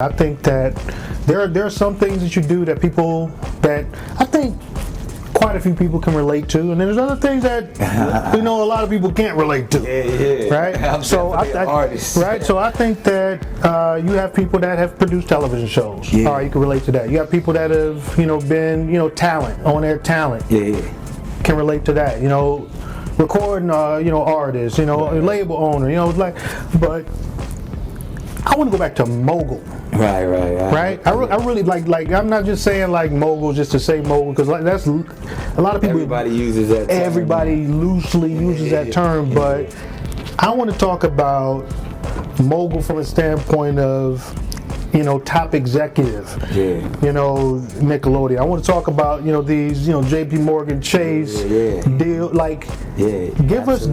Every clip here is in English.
I think that there are some things that you do that people that I think quite a few people can relate to, and then there's other things that a lot of people can't relate to. Yeah. Right. I'm So artist. Right. So I think that you have people that have produced television shows. Yeah. All right, you can relate to that. You have people that have been talent on their talent. Yeah. Can relate to that. Recording artists. Label owner. But I want to go back to Mogul. Right. I really like. I'm not just saying like mogul just to say mogul, because that's a lot of people. Everybody uses that term. Everybody loosely uses that term, but I want to talk about mogul from a standpoint of top executive. Yeah. Nickelodeon. I want to talk about these JP Morgan Chase deal. Like, give us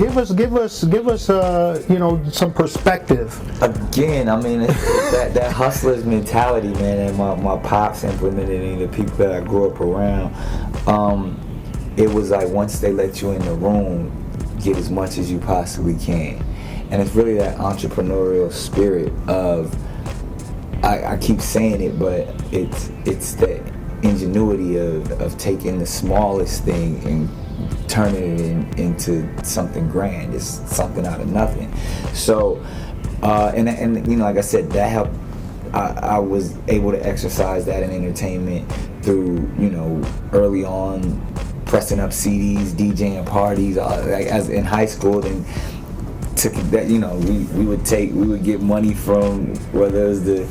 some perspective. Again, I mean, that hustler's mentality, man, and my pops implemented in the people that I grew up around. It was like, once they let you in the room, get as much as you possibly can, and it's really that entrepreneurial spirit of. I keep saying it, but it's the ingenuity of taking the smallest thing and turning it into something grand. It's something out of nothing. So, and like I said, that helped. I was able to exercise that in entertainment through early on pressing up CDs, DJing parties, like as in high school. Then took that we would get money from whether it was the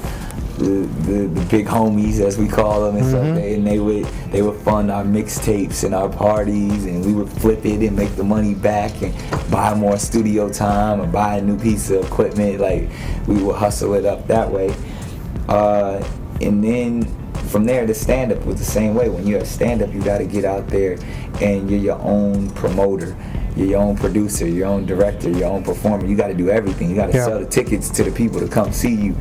big homies, as we call them, and stuff, and they would fund our mixtapes and our parties, and we would flip it and make the money back and buy more studio time or buy a new piece of equipment. Like, we would hustle it up that way, and then from there, the stand-up was the same way. When you're a stand-up, you got to get out there and you're your own promoter. You're your own producer, your own director, your own performer. You got to do everything. You got to sell the tickets to the people to come see you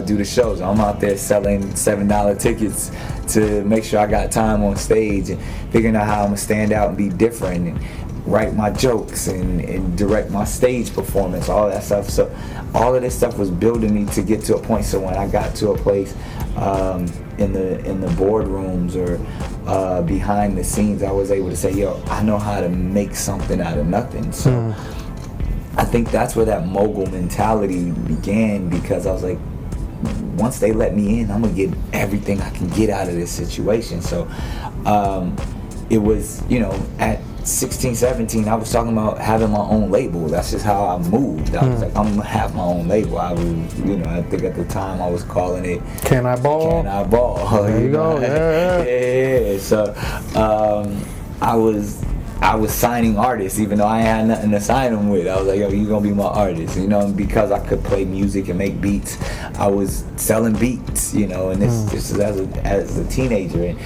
do the shows. I'm out there selling $7 tickets to make sure I got time on stage and figuring out how I'm going to stand out and be different and write my jokes and direct my stage performance, all that stuff. So all of this stuff was building me to get to a point. So when I got to a place in the boardrooms or behind the scenes, I was able to say, yo, I know how to make something out of nothing. So I think that's where that mogul mentality began, because I was like, once they let me in, I'm gonna get everything I can get out of this situation. So it was, at 16, 17, I was talking about having my own label. That's just how I moved. I was like, I'm gonna have my own label. I was, I think at the time I was calling it Can I Ball? Can I Ball? There you go. Yeah. So I was signing artists, even though I had nothing to sign them with. I was like, yo, you gonna be my artist, and because I could play music and make beats, I was selling beats, and this is as a teenager, and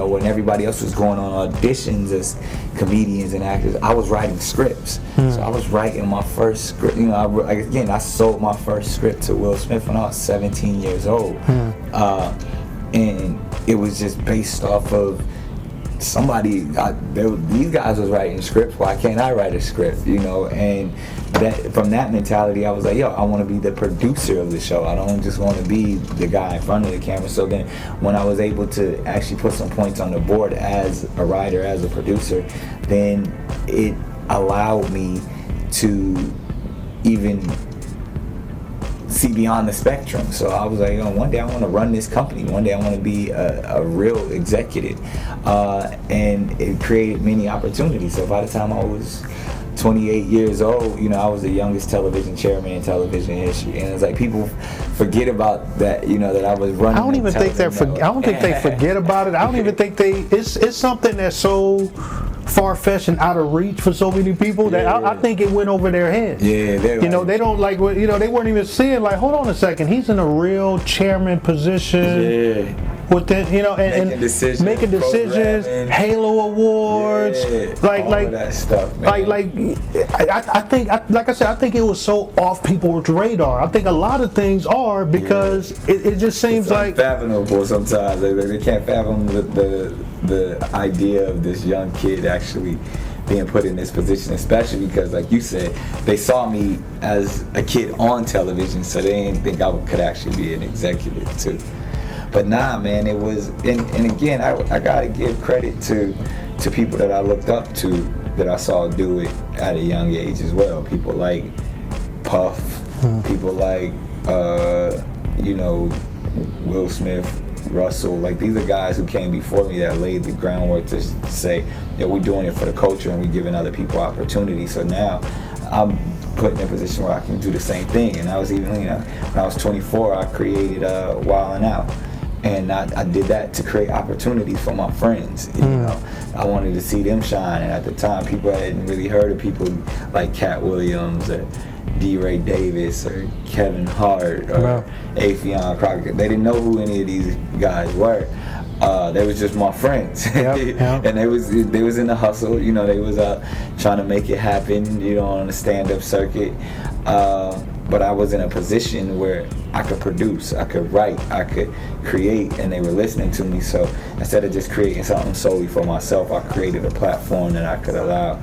when everybody else was going on auditions as comedians and actors, I was writing scripts. So I was writing my first script. I sold my first script to Will Smith when I was 17 years old, and it was just based off of these guys was writing scripts. Why can't I write a script? And from that mentality, I was like, yo, I want to be the producer of the show. I don't just want to be the guy in front of the camera. So then when I was able to actually put some points on the board as a writer, as a producer, then it allowed me to even see beyond the spectrum. So I was like, one day I want to run this company. One day I want to be a real executive. And it created many opportunities. So by the time I was 28 years old, I was the youngest television chairman in television history. And it's like, people forget about that, that I was running. I don't even think they forget about it. I don't even think it's something that's so far-fetched and out of reach for so many people that I think it went over their heads. Yeah, they don't like, they weren't even seeing, like, hold on a second, he's in a real chairman position. With it, making decisions, Halo Awards, all that stuff, man. I think, like I said, I think it was so off people's radar. I think a lot of things are, because it just seems it's like unfathomable sometimes. They can't fathom the idea of this young kid actually being put in this position, especially because, like you said, they saw me as a kid on television, so they didn't think I could actually be an executive too. But nah, man, it was, and again, I gotta give credit to people that I looked up to, that I saw do it at a young age as well. People like Puff, people like, you know, Will Smith, Russell. Like, these are guys who came before me that laid the groundwork to say, yeah, we're doing it for the culture and we're giving other people opportunities. So now I'm put in a position where I can do the same thing. And I was even, you know, when I was 24, I created Wild 'N Out. And I did that to create opportunities for my friends. You know, I wanted to see them shine. And at the time, people hadn't really heard of people like Cat Williams or D. Ray Davis or Kevin Hart or Affion Crockett. They didn't know who any of these guys were. They was just my friends. And they was in the hustle. You know, they was trying to make it happen, you know, on the stand-up circuit. But I was in a position where I could produce, I could write, I could create, and they were listening to me. So instead of just creating something solely for myself, I created a platform that I could allow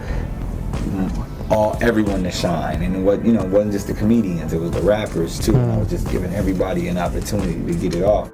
everyone to shine. And it wasn't just the comedians, it was the rappers too. I was just giving everybody an opportunity to get it off.